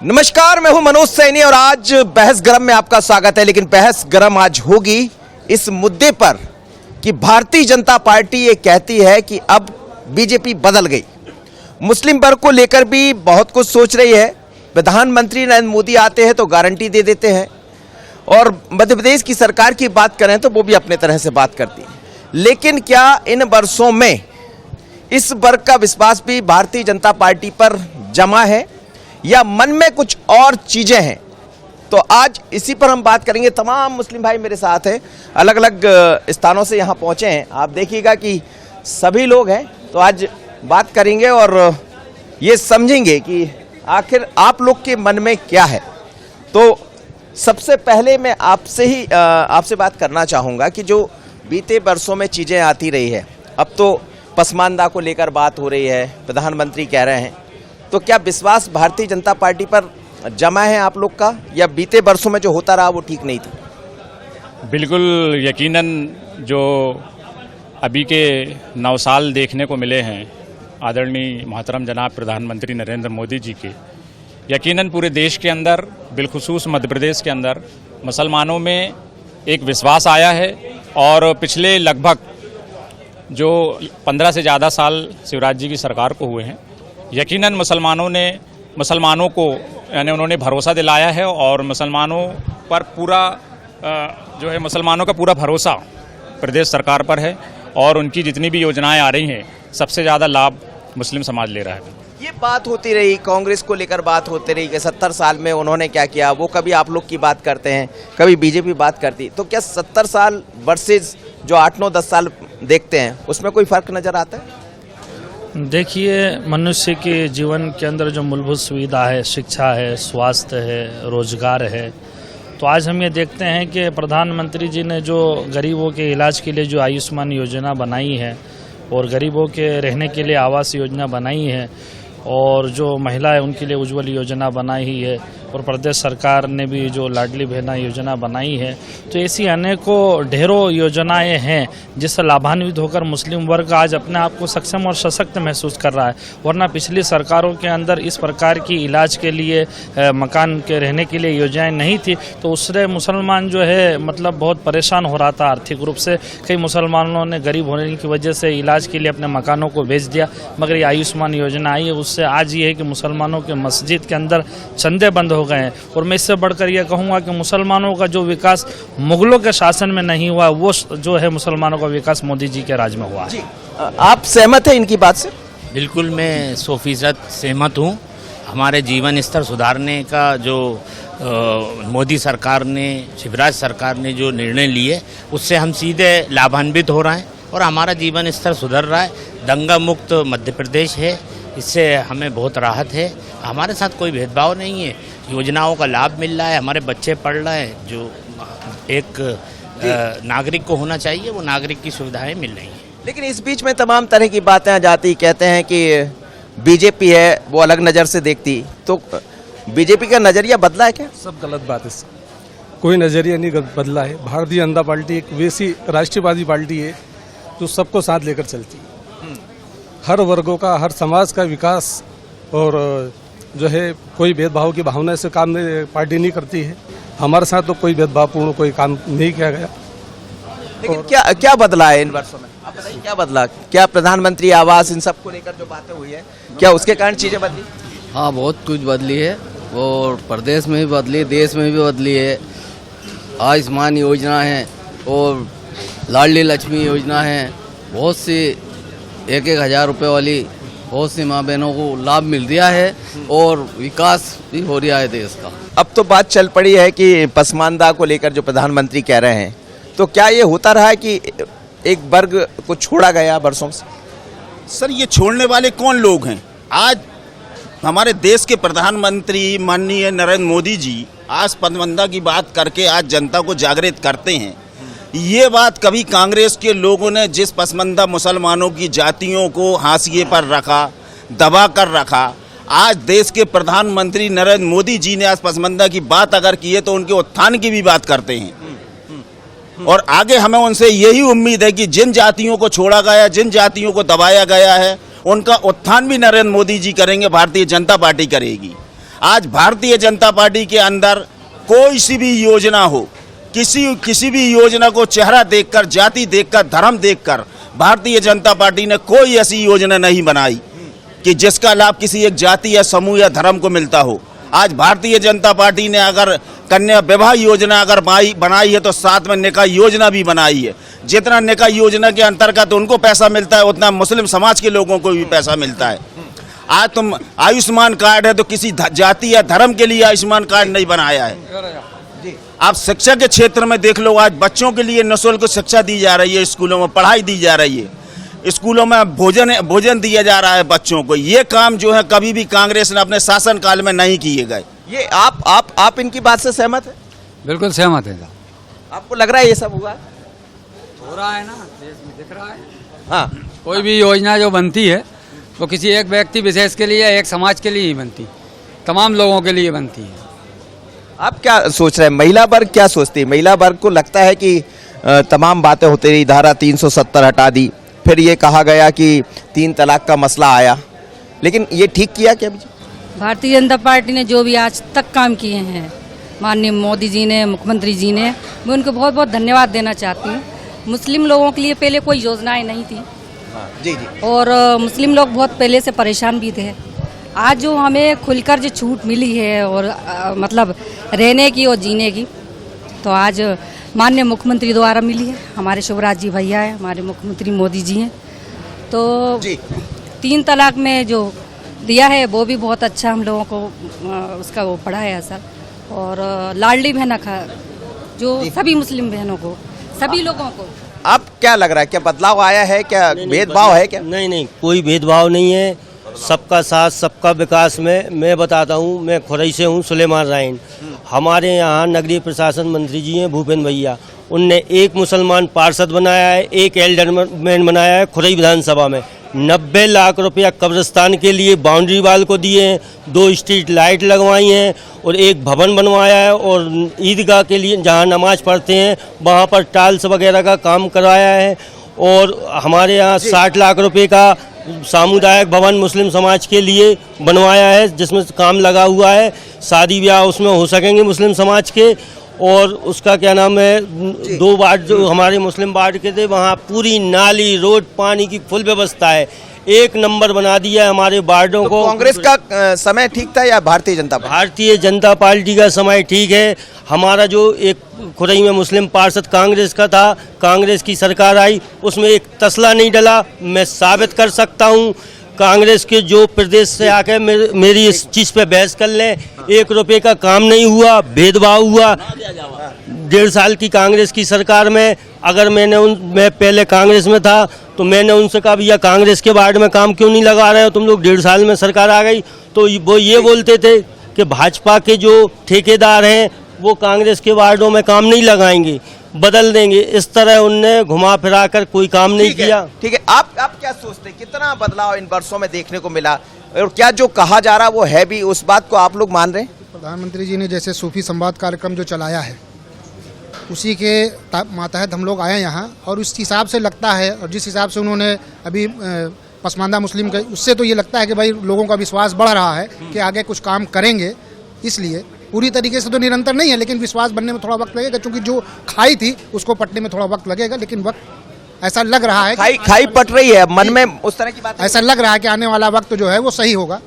नमस्कार, मैं हूं मनोज सैनी और आज बहस गरम में आपका स्वागत है। लेकिन बहस गरम आज होगी इस मुद्दे पर कि भारतीय जनता पार्टी ये कहती है कि अब बीजेपी बदल गई। मुस्लिम वर्ग को लेकर भी बहुत कुछ सोच रही है। प्रधानमंत्री नरेंद्र मोदी आते हैं तो गारंटी दे देते हैं और मध्य प्रदेश की सरकार की बात करें तो वो भी अपने तरह से बात करती है। लेकिन क्या इन वर्षों में इस वर्ग का विश्वास भी भारतीय जनता पार्टी पर जमा है या मन में कुछ और चीजें हैं? तो आज इसी पर हम बात करेंगे। तमाम मुस्लिम भाई मेरे साथ हैं, अलग अलग स्थानों से यहाँ पहुँचे हैं। आप देखिएगा कि सभी लोग हैं। तो आज बात करेंगे और ये समझेंगे कि आखिर आप लोग के मन में क्या है। तो सबसे पहले मैं आपसे बात करना चाहूँगा कि जो बीते वर्षों में चीज़ें आती रही है, अब तो पसमानदा को लेकर बात हो रही है, प्रधानमंत्री कह रहे हैं, तो क्या विश्वास भारतीय जनता पार्टी पर जमा है आप लोग का या बीते वर्षों में जो होता रहा वो ठीक नहीं था? बिल्कुल यकीनन जो अभी के 9 साल देखने को मिले हैं आदरणीय मोहतरम जनाब प्रधानमंत्री नरेंद्र मोदी जी के, यकीनन पूरे देश के अंदर बिलखुसूस मध्य प्रदेश के अंदर मुसलमानों में एक विश्वास आया है। और पिछले लगभग जो 15 से ज़्यादा साल शिवराज जी की सरकार को हुए हैं, यकीनन मुसलमानों को यानी उन्होंने भरोसा दिलाया है और मुसलमानों पर मुसलमानों का पूरा भरोसा प्रदेश सरकार पर है और उनकी जितनी भी योजनाएं आ रही हैं सबसे ज़्यादा लाभ मुस्लिम समाज ले रहा है। ये बात होती रही, कांग्रेस को लेकर बात होती रही कि 70 साल में उन्होंने क्या किया। वो कभी आप लोग की बात करते हैं, कभी बीजेपी बात करती। तो क्या 70 साल वर्सेस जो 8, 9, 10 साल देखते हैं उसमें कोई फर्क नजर आता है? देखिए, मनुष्य के जीवन के अंदर जो मूलभूत सुविधा है, शिक्षा है, स्वास्थ्य है, रोजगार है, तो आज हम ये देखते हैं कि प्रधानमंत्री जी ने जो गरीबों के इलाज के लिए जो आयुष्मान योजना बनाई है और गरीबों के रहने के लिए आवास योजना बनाई है और जो महिला है उनके लिए उज्ज्वल योजना बनाई है और प्रदेश सरकार ने भी जो लाडली बहना योजना बनाई है, तो ऐसी अनेकों ढेरों योजनाएं हैं जिससे लाभान्वित होकर मुस्लिम वर्ग आज अपने आप को सक्षम और सशक्त महसूस कर रहा है। वरना पिछली सरकारों के अंदर इस प्रकार की इलाज के लिए, मकान के रहने के लिए योजनाएं नहीं थी, तो उससे मुसलमान जो है मतलब बहुत परेशान हो रहा था आर्थिक रूप से। कई मुसलमानों ने गरीब होने की वजह से इलाज के लिए अपने मकानों को बेच दिया। मगर ये आयुष्मान योजना आई है, उससे आज ये है कि मुसलमानों के मस्जिद के अंदर चंदे बंद हो गए हैं। और मैं इससे बढ़कर यह कहूँगा कि मुसलमानों का जो विकास मुगलों के शासन में नहीं हुआ, वो जो है मुसलमानों का विकास मोदी जी के राज में हुआ है। आप सहमत हैं इनकी बात से? बिल्कुल, मैं 100% सहमत हूँ। हमारे जीवन स्तर सुधारने का जो मोदी सरकार ने, शिवराज सरकार ने जो निर्णय लिए, उससे हम सीधे लाभान्वित हो रहे हैं और हमारा जीवन स्तर सुधर रहा है। दंगा मुक्त मध्य प्रदेश है, इससे हमें बहुत राहत है। हमारे साथ कोई भेदभाव नहीं है, योजनाओं का लाभ मिल रहा है, हमारे बच्चे पढ़ रहे हैं। जो एक नागरिक को होना चाहिए वो नागरिक की सुविधाएं मिल रही हैं। लेकिन इस बीच में तमाम तरह की बातें आ जाती, कहते हैं कि बीजेपी है वो अलग नज़र से देखती। तो बीजेपी का नज़रिया बदला है क्या? सब गलत बात है, कोई नज़रिया नहीं बदला है। भारतीय जनता पार्टी एक वैसी राष्ट्रवादी पार्टी है जो सबको साथ लेकर चलती है। हर वर्गों का, हर समाज का विकास और जो है कोई भेदभाव की भावना से काम पार्टी नहीं करती है। हमारे साथ तो कोई भेदभावपूर्ण कोई काम नहीं किया गया। लेकिन क्या बदला है इन वर्षों में? आप बताइए क्या बदला? क्या प्रधानमंत्री आवास इन सब को लेकर जो बातें हुई है, क्या उसके कारण चीजें बदली? हाँ, बहुत कुछ बदली है और प्रदेश में भी बदली, देश में भी बदली है। आयुष्मान योजना है और लाडली लक्ष्मी योजना है। बहुत सी 1-1 हज़ार रुपये वाली बहुत सी माँ बहनों को लाभ मिल रहा है और विकास भी हो रहा है देश का। अब तो बात चल पड़ी है कि पसमानदा को लेकर जो प्रधानमंत्री कह रहे हैं, तो क्या ये होता रहा है कि एक वर्ग को छोड़ा गया वर्षों से? सर, ये छोड़ने वाले कौन लोग हैं? आज हमारे देश के प्रधानमंत्री माननीय नरेंद्र मोदी जी आज पसमानदा की बात करके आज जनता को जागृत करते हैं। ये बात कभी कांग्रेस के लोगों ने जिस पसमानदा मुसलमानों की जातियों को हाशिए पर रखा, दबा कर रखा, आज देश के प्रधानमंत्री नरेंद्र मोदी जी ने आज पसमानदा की बात अगर की है तो उनके उत्थान की भी बात करते हैं। और आगे हमें उनसे यही उम्मीद है कि जिन जातियों को छोड़ा गया, जिन जातियों को दबाया गया है, उनका उत्थान भी नरेंद्र मोदी जी करेंगे, भारतीय जनता पार्टी करेगी। आज भारतीय जनता पार्टी के अंदर कोई सी भी योजना हो, किसी भी योजना को चेहरा देखकर, जाति देखकर, धर्म देखकर भारतीय जनता पार्टी ने कोई ऐसी योजना नहीं बनाई कि जिसका लाभ किसी एक जाति या समूह या धर्म को मिलता हो। आज भारतीय जनता पार्टी ने अगर कन्या विवाह योजना अगर बनाई है तो साथ में निकाह योजना भी बनाई है। जितना निकाह योजना के अंतर्गत उनको पैसा मिलता है उतना मुस्लिम समाज के लोगों को भी पैसा मिलता है। आज तुम आयुष्मान कार्ड है तो किसी जाति या धर्म के लिए आयुष्मान कार्ड नहीं बनाया है। आप शिक्षा के क्षेत्र में देख लो, आज बच्चों के लिए निःशुल्क शिक्षा दी जा रही है, स्कूलों में पढ़ाई दी जा रही है, स्कूलों में भोजन दिया जा रहा है बच्चों को। ये काम जो है कभी भी कांग्रेस ने अपने शासन काल में नहीं किए गए। ये आप इनकी बात से सहमत है? बिल्कुल सहमत है। आपको लग रहा है ये सब हुआ? हो रहा है ना, देश में दिख रहा है। हाँ, कोई भी योजना जो बनती है वो किसी एक व्यक्ति विशेष के लिए या एक समाज के लिए ही बनती, तमाम लोगों के लिए बनती है। आप क्या सोच रहे हैं? महिला वर्ग क्या सोचती है? महिला वर्ग को लगता है कि तमाम बातें होती रही, धारा 370 हटा दी, फिर ये कहा गया कि 3 तलाक का मसला आया, लेकिन ये ठीक किया क्या? भारतीय जनता पार्टी ने जो भी आज तक काम किए हैं, माननीय मोदी जी ने, मुख्यमंत्री जी ने, मैं उनको बहुत बहुत धन्यवाद देना चाहती हूँ। मुस्लिम लोगों के लिए पहले कोई योजनाएं नहीं थी। जी। और मुस्लिम लोग बहुत पहले से परेशान भी थे। आज जो हमें खुलकर जो छूट मिली है और मतलब रहने की और जीने की, तो आज माननीय मुख्यमंत्री द्वारा मिली है। हमारे शिवराज जी भैया है, हमारे मुख्यमंत्री मोदी जी हैं, तो 3 तलाक में जो दिया है वो भी बहुत अच्छा हम लोगों को उसका वो पड़ा है असर। और लाडली बहना का जो सभी मुस्लिम बहनों को, सभी लोगों को। अब क्या लग रहा है, क्या बदलाव आया है, क्या भेदभाव है क्या? नहीं, कोई भेदभाव नहीं है। सबका साथ सबका विकास में मैं बताता हूँ। मैं खुरई से हूँ, सुलेमान राइन। हमारे यहाँ नगरीय प्रशासन मंत्री जी हैं भूपेन भैया, उनने एक मुसलमान पार्षद बनाया है, एक एल्डरमैन बनाया है खुरई विधानसभा में। 90 लाख रुपया कब्रिस्तान के लिए बाउंड्री वाल को दिए हैं, 2 स्ट्रीट लाइट लगवाई हैं और एक भवन बनवाया है, और ईदगाह के लिए जहाँ नमाज पढ़ते हैं वहाँ पर टाइल्स वगैरह का काम करवाया है। और हमारे यहाँ 60 लाख रुपए का सामुदायिक भवन मुस्लिम समाज के लिए बनवाया है, जिसमें काम लगा हुआ है। शादी ब्याह उसमें हो सकेंगे मुस्लिम समाज के। और उसका क्या नाम है, 2 वार्ड जो हमारे मुस्लिम वार्ड के थे, वहाँ पूरी नाली, रोड, पानी की फुल व्यवस्था है। 1 नंबर बना दिया है हमारे वार्डों तो को। कांग्रेस का समय ठीक था या भारतीय जनता पार्टी? भारतीय जनता पार्टी का समय ठीक है। हमारा जो एक खुरई में मुस्लिम पार्षद कांग्रेस का था, कांग्रेस की सरकार आई, उसमें एक तसला नहीं डला। मैं साबित कर सकता हूँ। कांग्रेस के जो प्रदेश से आके मेरी इस चीज़ पे बहस कर लें, 1 रुपये का काम नहीं हुआ, भेदभाव हुआ। 1.5 साल की कांग्रेस की सरकार में अगर मैं पहले कांग्रेस में था तो मैंने उनसे कहा भैया कांग्रेस के वार्ड में काम क्यों नहीं लगा रहे हो तुम लोग, 1.5 साल में सरकार आ गई। तो वो ये बोलते थे कि भाजपा के जो ठेकेदार हैं वो कांग्रेस के वार्डों में काम नहीं लगाएंगे, बदल देंगे। इस तरह उनने घुमा फिरा कर कोई काम नहीं किया। ठीक है, आप क्या सोचते हैं, कितना बदलाव इन वर्षों में देखने को मिला, और क्या जो कहा जा रहा वो है भी, उस बात को आप लोग मान रहे हैं? प्रधानमंत्री जी ने जैसे सूफी संवाद कार्यक्रम जो चलाया है, उसी के मातहत हम लोग आए यहाँ, और उस हिसाब से लगता है, और जिस हिसाब से उन्होंने अभी पसमानदा मुस्लिम के, उससे तो ये लगता है कि भाई लोगों का विश्वास बढ़ रहा है कि आगे कुछ काम करेंगे। इसलिए पूरी तरीके से तो निरंतर नहीं है, लेकिन विश्वास बनने में थोड़ा वक्त लगेगा, क्योंकि जो खाई थी उसको पटने में थोड़ा वक्त लगेगा, लेकिन वक्त ऐसा लग रहा है खाई पट रही है मन में, उस तरह की बात ऐसा लग रहा है कि आने वाला वक्त जो है वो सही होगा।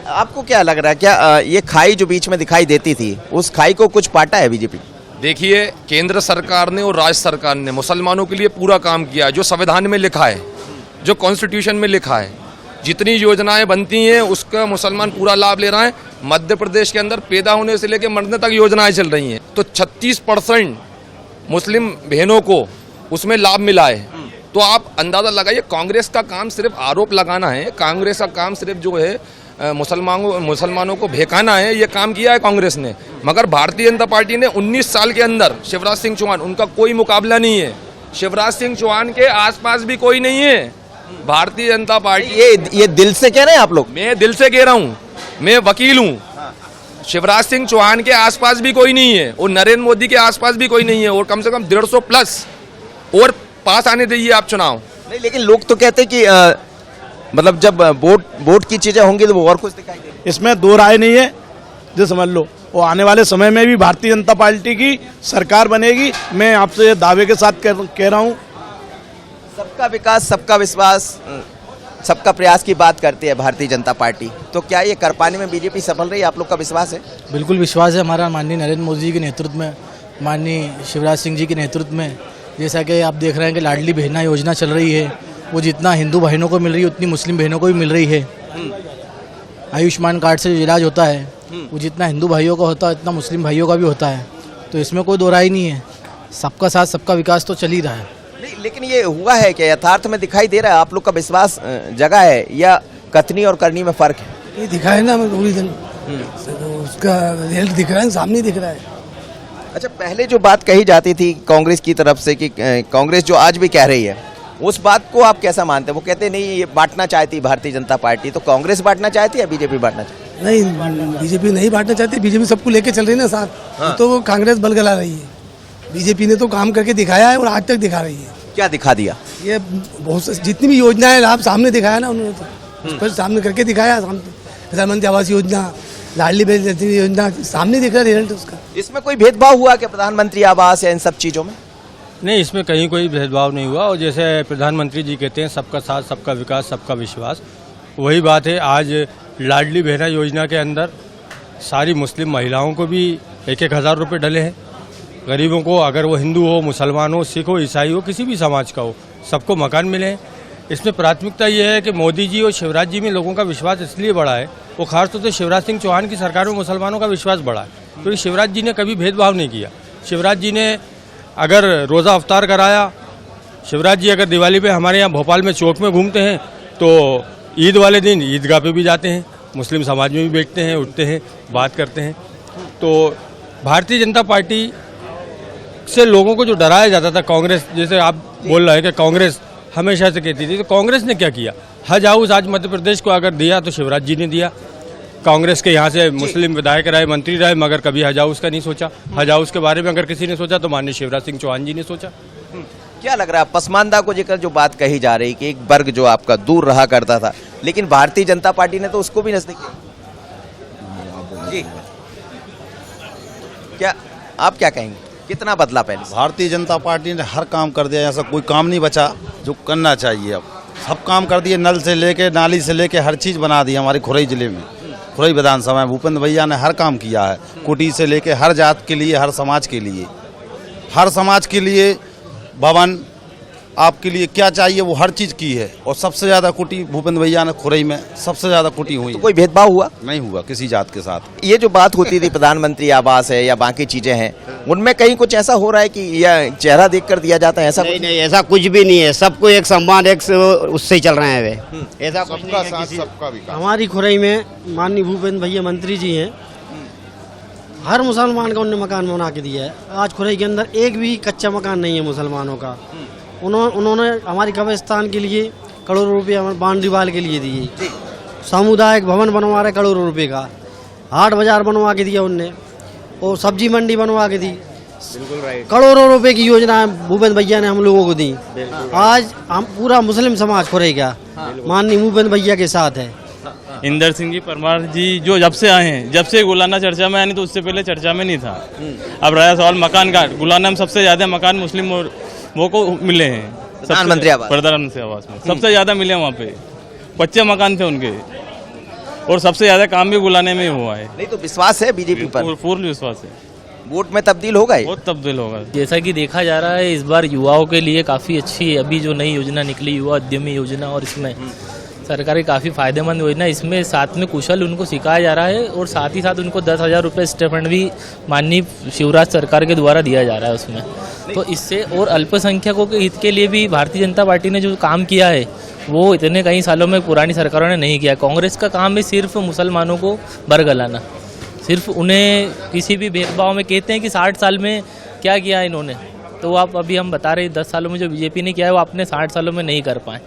आपको क्या लग रहा है, क्या ये खाई जो बीच में दिखाई देती थी, उस खाई को कुछ पाटा है बीजेपी? देखिए, केंद्र सरकार ने और राज्य सरकार ने मुसलमानों के लिए पूरा काम किया है। जो संविधान में लिखा है, जो कॉन्स्टिट्यूशन में लिखा है, जितनी योजनाएं बनती हैं उसका मुसलमान पूरा लाभ ले रहा है। मध्य प्रदेश के अंदर पैदा होने से लेकर मरने तक योजनाएं चल रही हैं, तो 36% मुस्लिम बहनों को उसमें लाभ मिला है। तो आप अंदाज़ा लगाइए, कांग्रेस का काम सिर्फ आरोप लगाना है, कांग्रेस का काम सिर्फ जो है मुसलमानों को भड़काना है, ये काम किया है कांग्रेस ने। मगर भारतीय जनता पार्टी ने 19 साल के अंदर शिवराज सिंह चौहान, उनका कोई मुकाबला नहीं है। शिवराज सिंह चौहान के आसपास भी कोई नहीं है। भारतीय जनता पार्टी, ये दिल से कह रहे हैं आप लोग? मैं दिल से कह रहा हूँ, मैं वकील हूँ। शिवराज सिंह चौहान के आसपास भी कोई नहीं है, और नरेंद्र मोदी के आसपास भी कोई नहीं है, और कम से कम 150 प्लस और पास आने दीजिए आप चुनाव। नहीं, लेकिन लोग तो कहते कि मतलब जब वोट की चीजें होंगी तो वो और कुछ दिखाई देगी। इसमें 2 राय नहीं है। जो समझ लो। और आने वाले समय में भी भारतीय जनता पार्टी की सरकार बनेगी। मैं आपसे दावे के साथ कह रहा हूँ। सबका विकास, सबका विश्वास, सबका प्रयास की बात करती है भारतीय जनता पार्टी। तो क्या ये कर पाने में बीजेपी सफल रही, आप लोग का विश्वास है? बिल्कुल विश्वास है हमारा, माननीय नरेंद्र मोदी जी के नेतृत्व में, माननीय शिवराज सिंह जी के नेतृत्व में। जैसा कि आप देख रहे हैं कि लाडली बहना योजना चल रही है, वो जितना हिंदू बहनों को मिल रही है उतनी मुस्लिम बहनों को भी मिल रही है। आयुष्मान कार्ड से जो इलाज होता है वो जितना हिंदू भाइयों का होता है उतना मुस्लिम भाइयों का भी होता है। तो इसमें कोई दो राय नहीं है, सबका साथ सबका विकास तो चल ही रहा है। नहीं, लेकिन ये हुआ है कि यथार्थ में दिखाई दे रहा है, आप लोग का विश्वास जगह है या कथनी और करनी में फर्क है? ये दिखा है ना हमें पूरी दिन, उसका रिजल्ट दिख रहा है, सामने दिख रहा है। अच्छा, पहले जो बात कही जाती थी कांग्रेस की तरफ से कि कांग्रेस जो आज भी कह रही है, उस बात को आप कैसा मानते हैं? वो कहते नहीं ये बांटना चाहती भारतीय जनता पार्टी, तो कांग्रेस बांटना चाहती है या बीजेपी बांटना चाहती? नहीं, बीजेपी नहीं बांटना चाहती, बीजेपी सबको लेके चल रही है ना साथ। हाँ। तो वो कांग्रेस बलगला रही है, बीजेपी ने तो काम करके दिखाया है और आज तक दिखा रही है। क्या दिखा दिया? ये बहुत जितनी भी योजनाएं लाभ सामने दिखाया ना उन्होंने, तो पर सामने करके दिखाया। प्रधानमंत्री आवास योजना, लाडली बहन योजना, सामने दिख रहा है रिजल्ट उसका। इसमें कोई भेदभाव हुआ क्या प्रधानमंत्री आवास या इन सब चीजों में? नहीं, इसमें कहीं कोई भेदभाव नहीं हुआ। और जैसे प्रधानमंत्री जी कहते हैं सबका साथ सबका विकास सबका विश्वास, वही बात है। आज लाडली बहना योजना के अंदर सारी मुस्लिम महिलाओं को भी 1,000 रुपये डले हैं। गरीबों को, अगर वो हिंदू हो, मुसलमान हो, सिख हो, ईसाई हो, किसी भी समाज का हो, सबको मकान मिले हैं। इसमें प्राथमिकता ये है कि मोदी जी और शिवराज जी में लोगों का विश्वास इसलिए बढ़ा है, वो खासतौर से शिवराज सिंह चौहान की सरकार में मुसलमानों का विश्वास बढ़ा है, क्योंकि शिवराज जी ने कभी भेदभाव नहीं किया। शिवराज जी ने अगर रोज़ा अफ्तार कराया, शिवराज जी अगर दिवाली पे हमारे यहाँ भोपाल में चौक में घूमते हैं तो ईद वाले दिन ईदगाह पे भी जाते हैं, मुस्लिम समाज में भी बैठते हैं, उठते हैं, बात करते हैं। तो भारतीय जनता पार्टी से लोगों को जो डराया जाता था, कांग्रेस जैसे आप बोल रहे हैं कि कांग्रेस हमेशा से कहती थी, तो कांग्रेस ने क्या किया? हज हाउस आज मध्य प्रदेश को अगर दिया तो शिवराज जी ने दिया। कांग्रेस के यहाँ से मुस्लिम विधायक रहे, मंत्री रहे, मगर कभी हज हाउस का नहीं सोचा। हज हाउस के बारे में अगर किसी ने सोचा तो माननीय शिवराज सिंह चौहान जी ने सोचा। क्या लग रहा है पसमानदा को लेकर जो बात कही जा रही कि एक वर्ग जो आपका दूर रहा करता था, लेकिन भारतीय जनता पार्टी ने तो उसको भी नजदीक किया जी। क्या आप क्या कहेंगे, कितना बदला पहले से? भारतीय जनता पार्टी ने हर काम कर दिया, ऐसा कोई काम नहीं बचा जो करना चाहिए। अब सब काम कर दिए, नल से लेके नाली से लेके हर चीज़ बना दी हमारे खुरई जिले में। खुरई विधानसभा में भूपेंद्र भैया ने हर काम किया है, कुटी से लेके हर जात के लिए, हर समाज के लिए, हर समाज के लिए भवन, आपके लिए क्या चाहिए वो हर चीज़ की है। और सबसे ज़्यादा कुटी भूपेंद्र भैया ने खुरई में सबसे ज़्यादा कुटी हुई। तो कोई भेदभाव हुआ नहीं हुआ किसी जात के साथ। ये जो बात होती थी प्रधानमंत्री आवास है या बाकी चीजें हैं, उनमें कहीं कुछ ऐसा हो रहा है कि या चेहरा देखकर दिया जाता है? ऐसा नहीं, नहीं, ऐसा कुछ भी नहीं है। सबको एक सम्मान, एक उससे ही चल रहे हैं वे। ऐसा कुछ नहीं है किसी। हमारी खुरई में माननीय भूपेंद्र भैया मंत्री जी हैं, हर मुसलमान का उन्होंने मकान बना के दिया है। आज खुरई के अंदर एक भी कच्चा मकान नहीं है मुसलमानों का। उन्होंने हमारी कब्रिस्तान के लिए करोड़ों रुपये बाउंड्री वाल के लिए दिए, सामुदायिक भवन बनवा रहे करोड़ों रुपए का, हाट बाजार बनवा के दिया उनने, और सब्जी मंडी बनवा के दी। करोड़ों रुपए की योजना भूपेंद्र भैया ने हम लोगों को दी। आज हम पूरा मुस्लिम समाज खुरई का माननीय भूपेंद्र भैया के साथ है। इंदर सिंह जी परमार जी जो जब से आए हैं, जब से गुलाना चर्चा में आए, नहीं तो उससे पहले चर्चा में नहीं था। अब रहा सवाल मकान का, गुलाना में सबसे ज्यादा मकान मुस्लिम वो को मिले हैं। प्रधानमंत्री आवास में सबसे ज्यादा मिले वहाँ पे, कच्चे मकान थे उनके, और सबसे ज्यादा काम भी गुलाने में ही हुआ है। नहीं तो विश्वास है बीजेपी पर? पूर्ण विश्वास है। वोट में तब्दील होगा? बहुत तब्दील होगा। जैसा कि देखा जा रहा है इस बार युवाओं के लिए काफ़ी अच्छी अभी जो नई योजना निकली, युवा उद्यमी योजना, और इसमें सरकारी काफ़ी फायदेमंद योजना, इसमें साथ में कुशल उनको सिखाया जा रहा है, और साथ ही साथ उनको 10,000 रुपये स्टेपंड भी माननीय शिवराज सरकार के द्वारा दिया जा रहा है उसमें। तो इससे और अल्पसंख्यकों के हित के लिए भी भारतीय जनता पार्टी ने जो काम किया है वो इतने कई सालों में पुरानी सरकारों ने नहीं किया। कांग्रेस का काम है सिर्फ मुसलमानों को बरगलाना, सिर्फ उन्हें किसी भी भेदभाव में कहते हैं कि 60 साल में क्या किया इन्होंने, तो आप अभी हम बता रहे 10 सालों में जो बीजेपी ने किया है वो आपने 60 सालों में नहीं कर पाए।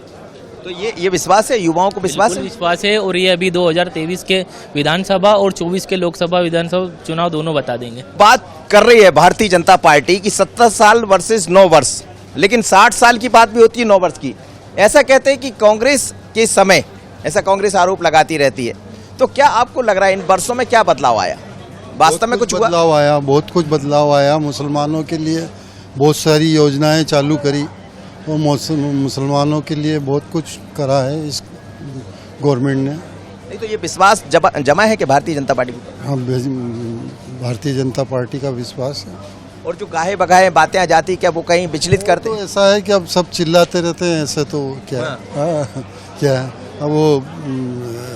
तो ये विश्वास है, युवाओं को विश्वास है? विश्वास है, और ये अभी 2023 के विधानसभा और 24 के लोकसभा विधानसभा चुनाव दोनों बता देंगे। बात कर रही है भारतीय जनता पार्टी की 70 साल वर्सेस 9 वर्ष, लेकिन 60 साल की बात भी होती है 9 वर्ष की। ऐसा कहते हैं कि कांग्रेस के समय, ऐसा कांग्रेस आरोप लगाती रहती है। तो क्या आपको लग रहा है इन वर्षों में क्या बदलाव आया? वास्तव में कुछ हुआ? बदलाव आया, बहुत कुछ बदलाव आया। मुसलमानों के लिए बहुत सारी योजनाएं चालू करी और मुसलमानों के लिए बहुत कुछ करा है इस गवर्नमेंट ने। नहीं तो ये विश्वास जमा है कि भारतीय जनता पार्टी को? हाँ, भारतीय जनता पार्टी का विश्वास है। और जो गाहे बगाहे बातें आ जाती, क्या वो कहीं विचलित करते? तो ऐसा है कि अब सब चिल्लाते रहते हैं, ऐसे तो क्या क्या है, अब वो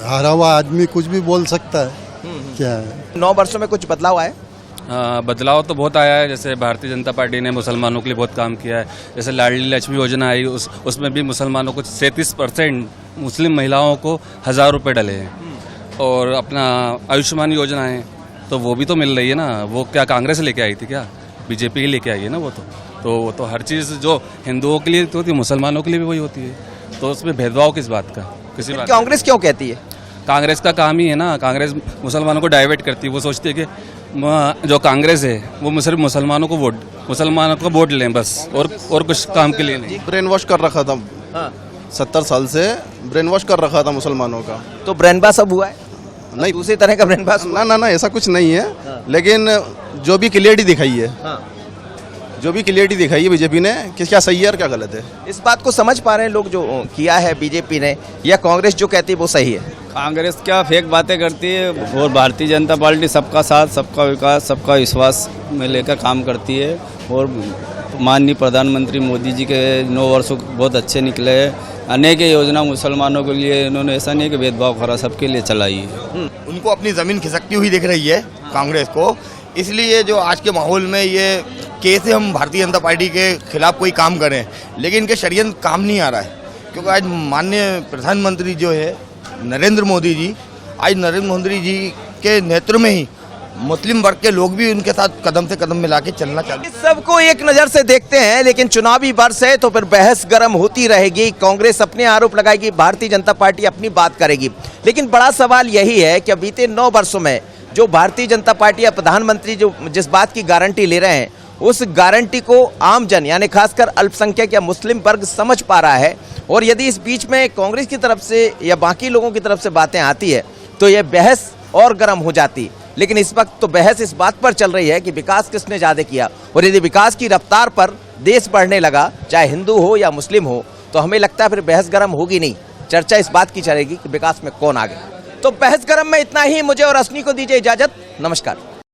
हारा हुआ आदमी कुछ भी बोल सकता है, क्या है। 9 वर्षों में कुछ बदलाव आया? बदलाव तो बहुत आया है। जैसे भारतीय जनता पार्टी ने मुसलमानों के लिए बहुत काम किया है। जैसे लाडली लक्ष्मी योजना आई, उसमें भी मुसलमानों को 37% मुस्लिम महिलाओं को 1000 रुपये डले हैं। और अपना आयुष्मान योजना है तो वो भी तो मिल रही है ना। वो क्या कांग्रेस लेके आई थी क्या? बीजेपी लेके आई है ना। वो तो हर चीज़ जो हिंदुओं के लिए तो होती है, मुसलमानों के लिए भी वही होती है। तो उसमें भेदभाव किस बात का? किसी बात? कांग्रेस क्यों कहती है? कांग्रेस का काम ही है ना। कांग्रेस मुसलमानों को डाइवर्ट करती है। वो सोचती है कि जो कांग्रेस है वो सिर्फ मुसलमानों को वोट लें बस, और कुछ काम के लिए नहीं। ब्रेन वॉश कर रखा था 70 साल से, ब्रेन वॉश कर रखा था मुसलमानों का। तो ब्रेन वॉश अब हुआ है? नहीं, दूसरी तरह का ब्रेन वॉश? ना ऐसा कुछ नहीं है। लेकिन जो भी क्लियरिटी दिखाई है, जो भी क्लियरिटी दिखाई है बीजेपी ने, कि क्या सही है और क्या गलत है, इस बात को समझ पा रहे हैं लोग जो किया है बीजेपी ने, या कांग्रेस जो कहती है वो सही है? कांग्रेस क्या फेक बातें करती है और भारतीय जनता पार्टी सबका साथ, सबका विकास, सबका विश्वास में लेकर काम करती है। और माननीय प्रधानमंत्री मोदी जी के 9 वर्षों बहुत अच्छे निकले हैं। अनेक योजना मुसलमानों के लिए इन्होंने, ऐसा नहीं है कि भेदभाव करा, सबके लिए चलाई है। उनको अपनी ज़मीन खिसकती हुई दिख रही है कांग्रेस को। इसलिए जो आज के माहौल में ये कैसे हम भारतीय जनता पार्टी के खिलाफ कोई काम करें, लेकिन इनके षड्यंत्र काम नहीं आ रहा है। क्योंकि आज माननीय प्रधानमंत्री जो है नरेंद्र मोदी जी, आज नरेंद्र मोदी जी के नेतृत्व में ही मुस्लिम वर्ग के लोग भी उनके साथ कदम से कदम मिला के चलना चाहते हैं। सबको एक नज़र से देखते हैं, लेकिन चुनावी वर्ष है तो फिर बहस गर्म होती रहेगी। कांग्रेस अपने आरोप लगाएगी, भारतीय जनता पार्टी अपनी बात करेगी। लेकिन बड़ा सवाल यही है कि बीते 9 वर्षों में जो भारतीय जनता पार्टी या प्रधानमंत्री जो जिस बात की गारंटी ले रहे हैं, उस गारंटी को आमजन यानी खासकर अल्पसंख्यक या मुस्लिम वर्ग समझ पा रहा है। और यदि इस बीच में कांग्रेस की तरफ से या बाकी लोगों की तरफ से बातें आती है तो यह बहस और गर्म हो जाती। लेकिन इस वक्त तो बहस इस बात पर चल रही है कि विकास किसने ज़्यादा किया, और यदि विकास की रफ्तार पर देश बढ़ने लगा, चाहे हिंदू हो या मुस्लिम हो, तो हमें लगता है फिर बहस गर्म होगी नहीं। चर्चा इस बात की चलेगी कि विकास में कौन आगे। तो बहस गर्म में इतना ही। मुझे और असनी को दीजिए इजाज़त। नमस्कार।